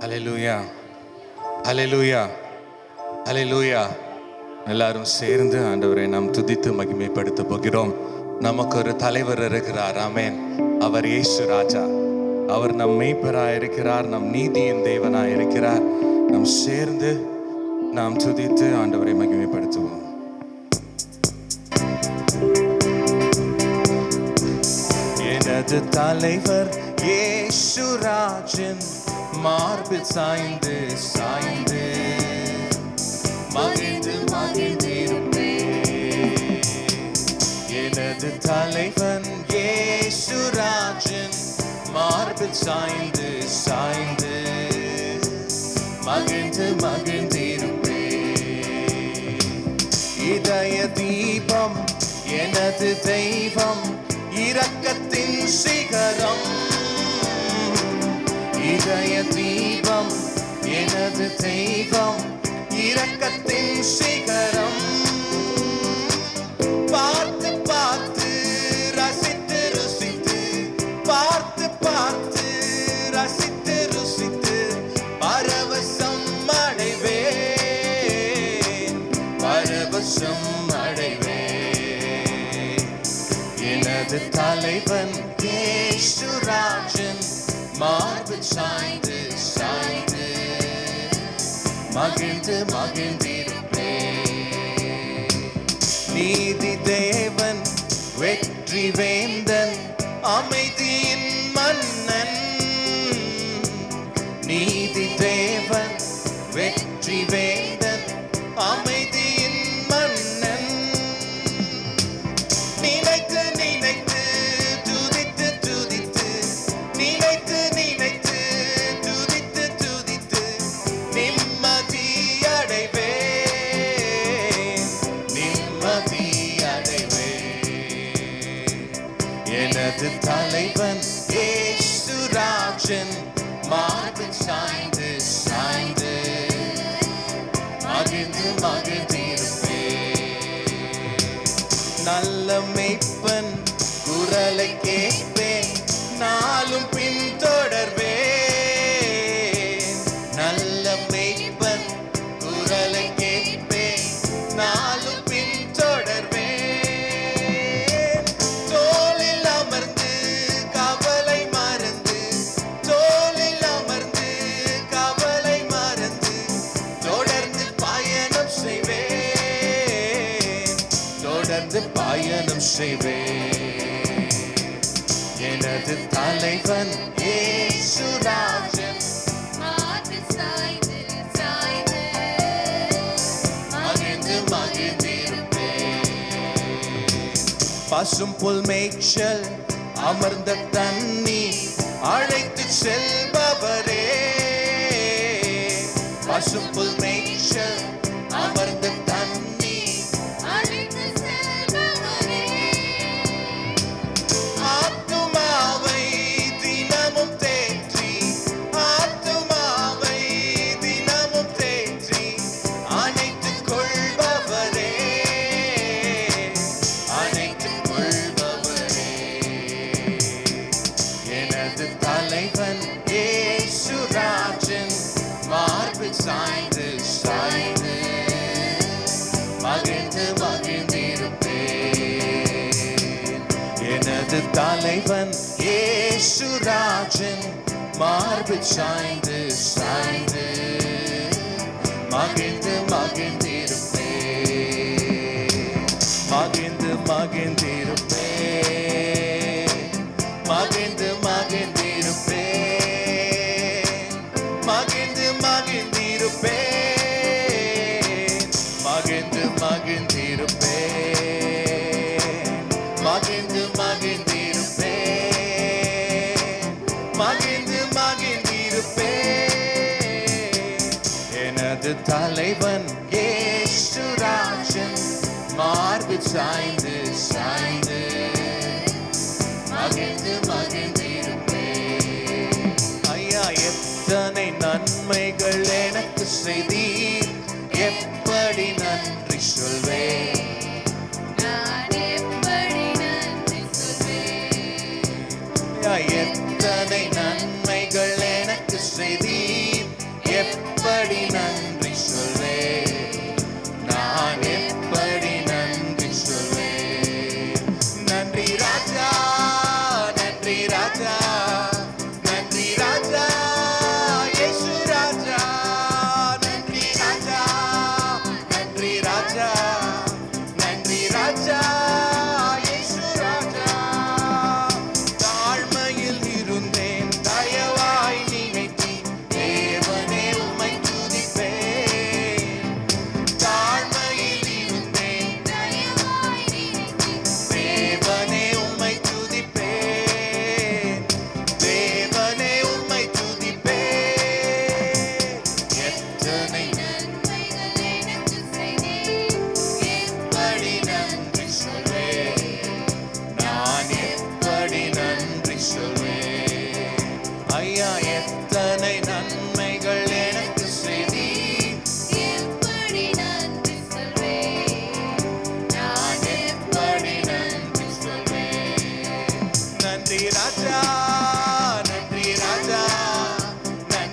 ஹல்லேலூயா, ஹல்லேலூயா, ஹல்லேலூயா. எல்லாரும் சேர்ந்து ஆண்டவரை நாம் துதித்து மகிமைப்படுத்த போகிறோம். நமக்கு ஒரு தலைவர் இருக்கிறார். ஆமென். அவர் இயேசு ராஜா. அவர் நம் மேய்ப்பராய் இருக்கிறார், நம் நீதியின் தேவனாய் இருக்கிறார். நாம் சேர்ந்து நாம் துதித்து ஆண்டவரை மகிமைப்படுத்துவோம். எனது தலைவர் இயேசு ராஜன் மார்பில் சாய்ந்து சாய்ந்து மகிழ்ந்து மகிழ்ந்திருப்பேன். எனது தலைவன் இயேசு ராஜன் மார்பில் சாய்ந்து சாய்ந்து மகிழ்ந்து மகிழ்ந்திருப்பேன். இதய தீபம் எனது தெய்வம், இரக்கத்தின் சிகரம். இதய தீபம் எனது தெய்வம், இரக்கத்தின் சிகரம். பார்த்து பார்த்து ரசித்து ருசித்து, பார்த்து பார்த்து ரசித்து ருசித்து பரவசம் அடைவேன், பரவசம் அடைவேன். எனது தலைவன் இயேசு ராஜன் மார்பில் சாய்ந்து சாய்ந்து மகிழ்ந்து மகிழ்ந்திருப்பேன். நீதி தேவன் வெற்றி வேந்தன், அமைதியின் மன்னன். நீதி தேவன் வெற்றி வேந்தன், அமைதியின் மன்னன். நினைத்து நினைத்து துதித்து துதித்து, நினைத்து நினைத்து துதித்து துதித்து நிம்மதி அடைவேன், நிம்மதி அடைவேன். எனது தலைவன் இயேசு ராஜன் மார்பில் சாய்ந்து சாய்ந்து மகிழ்ந்து மகிழ்ந்திருப்பேன். நல்ல மேய்ப்பன் குரலை கேட்பேன், நாளும் பின்தொடர்வேன். நல்ல மேய்ப்பன் குரலை கேட்பேன், நாளும் பின்தொடர்வேன். தோளில் அமர்ந்து கவலை மறந்து, தோளில் அமர்ந்து கவலை மறந்து தொடர்ந்து பயணம் செய்வேன், தொடர்ந்து பயணம் செய்வேன். எனது தலைவன் இயேசு ராஜன் மார்பில் சாய்ந்து சாய்ந்து மகிழ்ந்து மகிழ்ந்திருப்பேன். பசும் புல் மேய்ச்சல் அமர்ந்த தண்ணி அழைத்து செல்பவரே. பசும் புல் மேய்ச்சல் அமர்ந்த தண்ணி அழைத்து செல்பவரே. ஆத்துமாவை தினமும் தேற்றி, ஆத்துமாவை தினமும் தேற்றி அணைத்துக் கொள்பவரே, அணைத்துக் கொள்பவரே. எனது தலைவன் இயேசு ராஜன் மார்பில் சாய்ந்து சாய்ந்து மகிழ்ந்து மகிழ்ந்திருப்பேன். எனது தலைவன் இயேசு ராஜன் மார்பில் சாய்ந்து சாய்ந்து மகிழ்ந்து மகிழ்ந்திருப்பேன், மகிழ்ந்து மகிழ்ந்திருப்பேன், மகிழ்ந்து மகிழ்ந்திருப்பேன், மகிழ்ந்து மகிழ்ந்திருப்பேன், மகிழ்ந்து மகிழ்ந்திருப்பேன், மகிழ்ந்து மகிழ்ந்திருப்பேன், மகிழ்ந்து மகிழ்ந்திருப்பேன். எனது தலைவன் இயேசு ராஜன் மார்பில் சாய்ந்து சாய்ந்து மகிழ்ந்து மகிழ்ந்திருப்பேன். ஐயா, எத்தனை நன்மைகள் எனக்கு செய்தீர், எப்படி நன்றி சொல்வேன். நான் எப்படி நன்றி சொல்வேன். எத்தனை நன்மைகள் எனக்கு செய்தீர்,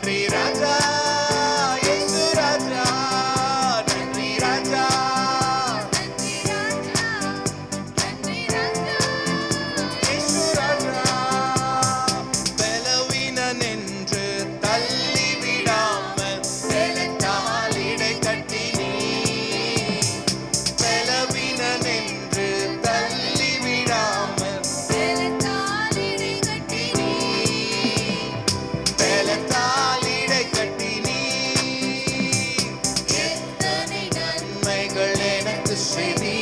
நன்றி ராஜா இயேசு ராஜா நன்றி ராஜா இயேசு ராஜா பலவீனன் என்று தள்ளி விடாமல் பலத்தால் இடை கட்டி நீ பலவீனன் என்று தள்ளி விடாமல் பலத்தால் இடை கட்டி நீ எத்தனை நன்மைகள் எனக்கு செய்தி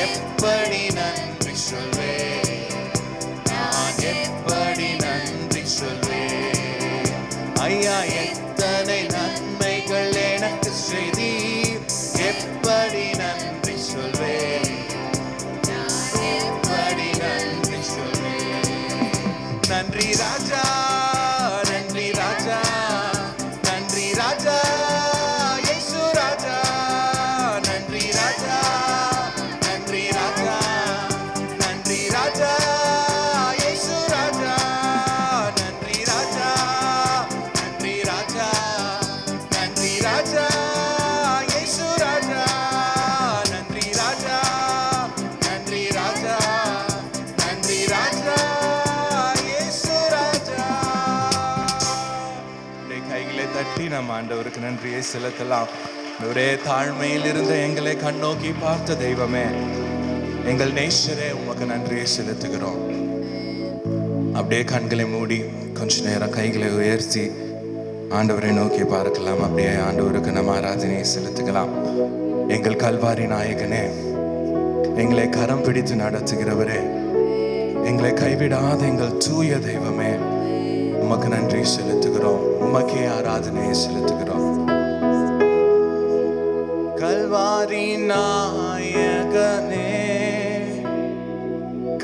எப்படி நன்றி சொல்வேன் நான் எப்படி நன்றி சொல்வேன் ஐயா எத்தனை நன்மைகள் எனக்கு செய்தி எப்படி நன்றி சொல்வேன் எப்படி நன்றி சொல்வேன் நன்றி ராஜா நன்றி ராஜா நன்றி ராஜா இயேசு ராஜா நன்றி ராஜா நன்றி ராஜா நன்றி ராஜா இயேசு ராஜா நன்றி ராஜா நன்றி ராஜா நன்றி ராஜா இயேசு ராஜா நன்றி ராஜா நன்றி ராஜா நன்றி ராஜா இயேசு ராஜா கைகளை தட்டி நம்ம ஆண்டவருக்கு நன்றியை செலுத்தலாம். ஒரே தாழ்மையில் இருந்த எங்களை கண்ணோக்கி பார்த்த தெய்வமே எங்கள் நேசரே உமக்கு நன்றியை செலுத்துகிறோம். அப்படியே கண்களை மூடி கொஞ்ச நேரம் கைகளை உயர்த்தி ஆண்டவரை நோக்கி பார்க்கலாம். அப்படியே ஆண்டவருக்கு நம்ம ஆராதனையை செலுத்துக்கலாம். எங்கள் கல்வாரி நாயகனே, எங்களை கரம் பிடித்து நடத்துகிறவரே, எங்களை கைவிடாத எங்கள் தூய தெய்வமே, உமக்கு நன்றி செலுத்துகிறோம். உமக்கே ஆராதனையை செலுத்துகிறோம். கல்வாரி நாயகனே,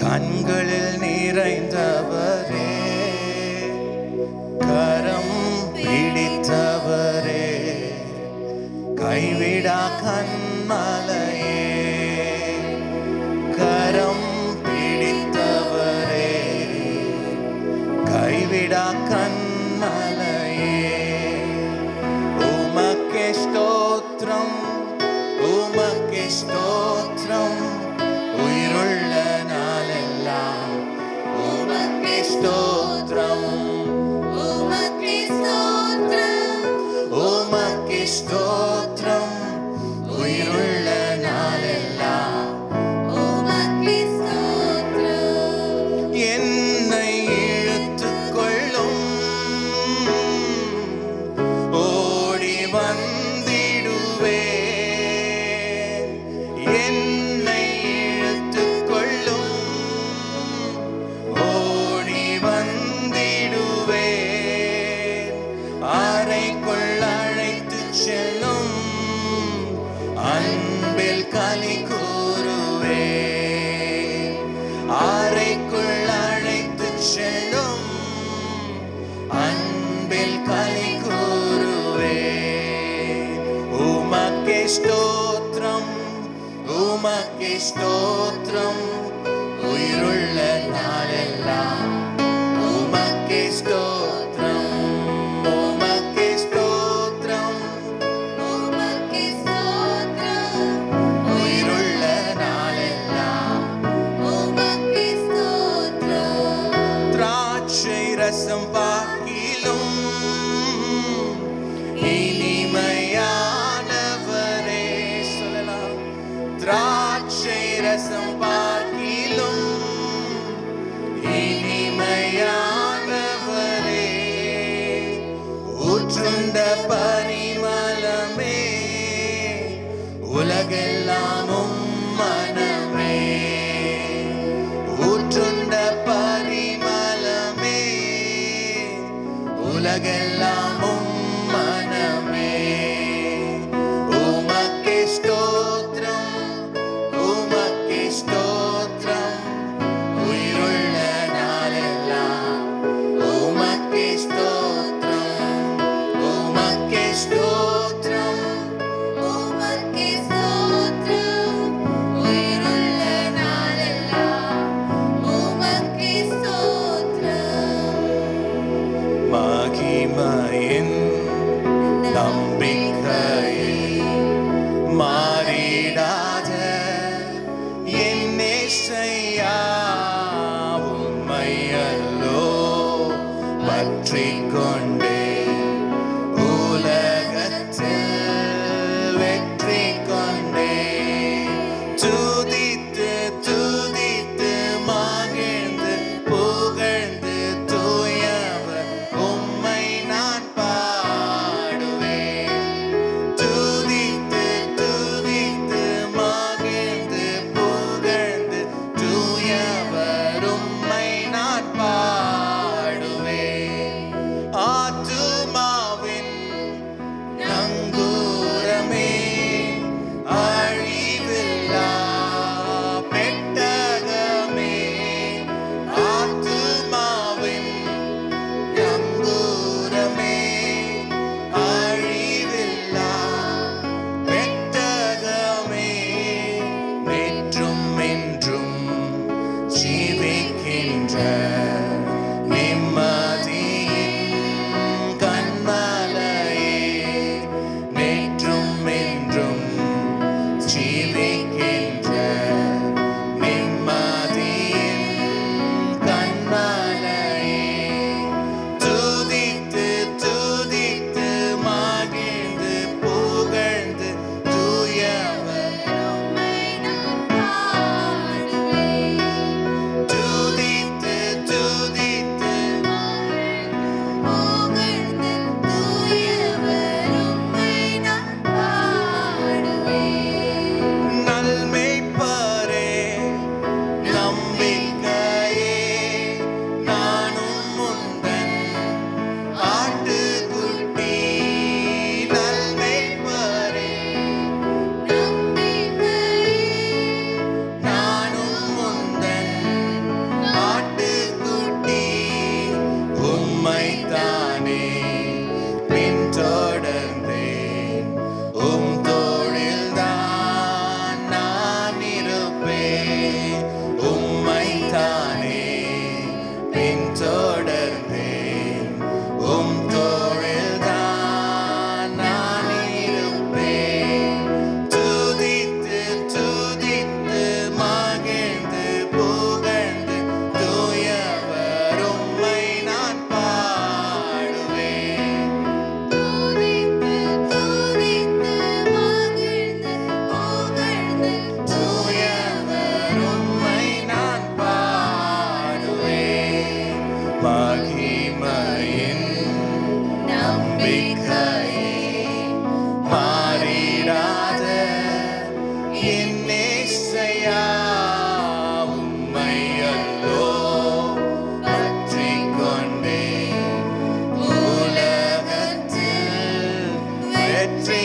கண்களில் நிறைந்தவரே, கரம் பிடித்தவரே, கைவிடா கண்மலையே, கரம் பிடித்தவரே, கைவிடா கண்மலையே, உமக்கே ஸ்தோத்திரம், உமக்கே ஸ்தோத்திரம், உயிருள்ள நாளெல்லாம் உமக்கே ஸ்தோத்திரம், உமக்கே ஸ்தோத்திரம், உயிருள்ள நாளெல்லாம் என்னை இழுத்துக் கொள்ளும், ஓடி வந்திடுவேன். என்னை இழுத்துக் கொள்ளும், ஓடி வந்திடுவேன். அறைக்குள் அழைத்துச் செல்லும், அன்பில் களி கூறுவேன். அறைக்குள் அழைத்துச் செல்லும், அன்பில் களி கூறுவேன். உமக்கே ஸ்தோத்திரம், உமக்கே ஸ்தோத்திரம், உயிருள்ள நாளெல்லாம் உமக்கே ஸ்தோத்திரம், உமக்கே ஸ்தோத்திரம், உயிருள்ள நாளெல்லாம் திராட்சை ரசம் பாக்கிலும் இனிமையானவரே, சொல்லலாம். திராட்சை ரசம் பாக்கிலும் இனிமையானவரே, ஊற்றுண்ட பரிமளமே, உலகெல்லாம் மனமே, ஊற்றுண்ட பரிமளமே, உலகெல்லாம் மனமே. உமக்கே ஸ்தோத்திரம், உமக்கே ஸ்தோத்திரம், உயிருள்ள நாளெல்லாம் உமக்கே ஸ்தோத்திரம், உமக்கே ஸ்தோத்திரம், மகிமையே நம்பிக்கையை மாறிடாத என் நேசையா உம்மையல்லோ பற்றிக் கொண்டே உலகத்தில் வெற்றி கொண்டே துதித்து துதித்து மகிழ்ந்து புகழ்ந்து தூயவர் உம்மை நான் பாடுவேன். துதித்து துதித்து மகிழ்ந்து புகழ்ந்து தூயவர் உம்மை நான் பாடுவேன். ஆத்துமாவின் நங்கூரமே அழிவில்லா பெட்டகமே ஆத்துமாவின் நங்கூரமே அழிவில்லா பெட்டகமே நேற்றும் என்றும் ஜீவிக்கின்ற நிம்மதியின் கண்மலையே நேற்றும் என்றும் ஜீவிக்கின்ற நிம்மதியின் கண்மலையே துதித்து துதித்து மகிழ்ந்து புகழ்ந்து தூயவர் உம்மை நான் பாடுவேன். துதித்து துதித்து புகழ்ந்து தூயவர் உம்மை நான் பாடுவேன். நல்மெய்ப்பரே நம்பிக்கையே நானும் முந்தன் ஆட்டுக்குட்டி. நல்மெய்ப்பரே நானும் முந்தன் ஆட்டுக்குட்டி. உம்மைத்தானே பின்தொடர்ந்தேன் உம் தோளில்தான் நான் இருப்பேன். உம்மைத்தானே பின்தொடர்ந்தேன் உம் தோளில்தான் நான் இருப்பேன். துதித்து துதித்து மகிழ்ந்து புகழ்ந்து தூயவர் உம்மை நான் பாடுவேன். துதித்து துதித்து மகிழ்ந்து புகழ்ந்து தூயவர் உம்மை நான் பாடுவேன். மகிமையின் நம்பிக்கையே மாறிடாத என் நேசையா உம்மையல்லோ பற்றிக் கொண்டேன் உலகத்தில் வெற்றி